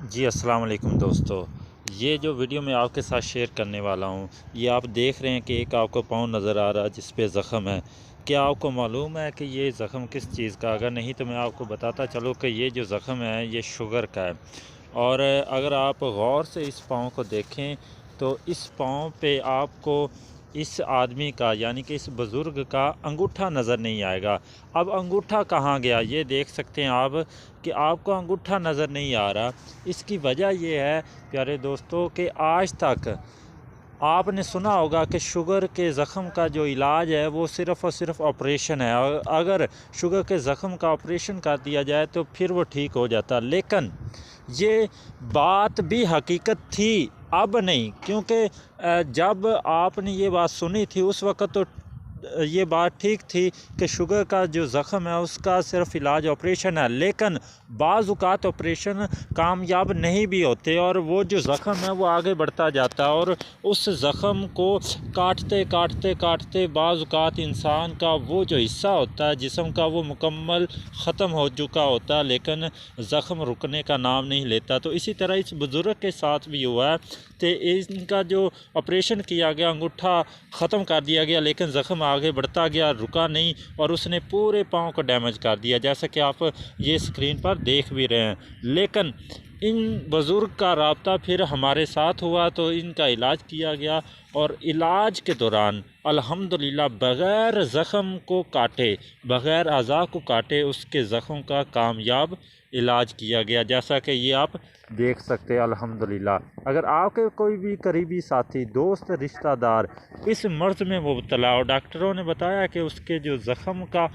जी अस्सलाम वालेकुम दोस्तों। ये जो वीडियो मैं आपके साथ शेयर करने वाला हूँ, ये आप देख रहे हैं कि एक आपको पाँव नज़र आ रहा है जिस पे ज़ख़म है। क्या आपको मालूम है कि ये ज़ख़म किस चीज़ का? अगर नहीं तो मैं आपको बताता चलूँ कि ये जो ज़ख़म है ये शुगर का है। और अगर आप गौर से इस पाँव को देखें तो इस पाँव पे आपको इस आदमी का यानी कि इस बुज़ुर्ग का अंगूठा नज़र नहीं आएगा। अब अंगूठा कहाँ गया ये देख सकते हैं आप कि आपको अंगूठा नज़र नहीं आ रहा। इसकी वजह ये है प्यारे दोस्तों कि आज तक आपने सुना होगा कि शुगर के ज़ख़म का जो इलाज है वो सिर्फ़ और सिर्फ ऑपरेशन है, और अगर शुगर के ज़ख़म का ऑपरेशन कर दिया जाए तो फिर वो ठीक हो जाता। लेकिन ये बात भी हकीकत थी, अब नहीं, क्योंकि जब आपने ये बात सुनी थी उस वक़्त तो ये बात ठीक थी कि शुगर का जो ज़ख़म है उसका सिर्फ इलाज ऑपरेशन है। लेकिन बाज़ औक़ात ऑपरेशन कामयाब नहीं भी होते और वो जो ज़ख़म है वो आगे बढ़ता जाता है, और उस ज़ख़म को काटते काटते काटते बाज़ औक़ात इंसान का वो जो हिस्सा होता है जिस्म का वो मुकम्मल ख़त्म हो चुका होता है, लेकिन ज़ख़म रुकने का नाम नहीं लेता। तो इसी तरह इस बुज़ुर्ग के साथ भी हुआ है कि इनका जो ऑपरेशन किया गया, अंगूठा ख़त्म कर दिया गया, लेकिन ज़ख़म आगे बढ़ता गया, रुका नहीं और उसने पूरे पाँव को डैमेज कर दिया, जैसा कि आप ये स्क्रीन पर देख भी रहे हैं। लेकिन इन बुज़ुर्ग का राब्ता फिर हमारे साथ हुआ तो इनका इलाज किया गया, और इलाज के दौरान अल्हम्दुलिल्लाह बग़ैर ज़ख़म को काटे, बग़ैर अज़ा को काटे उसके ज़ख़म का कामयाब इलाज किया गया, जैसा कि ये आप देख सकते हैं अल्हम्दुलिल्लाह। अगर आपके कोई भी करीबी साथी, दोस्त, रिश्तेदार इस मर्ज़ में मुब्तला और डॉक्टरों ने बताया कि उसके जो ज़ख़म का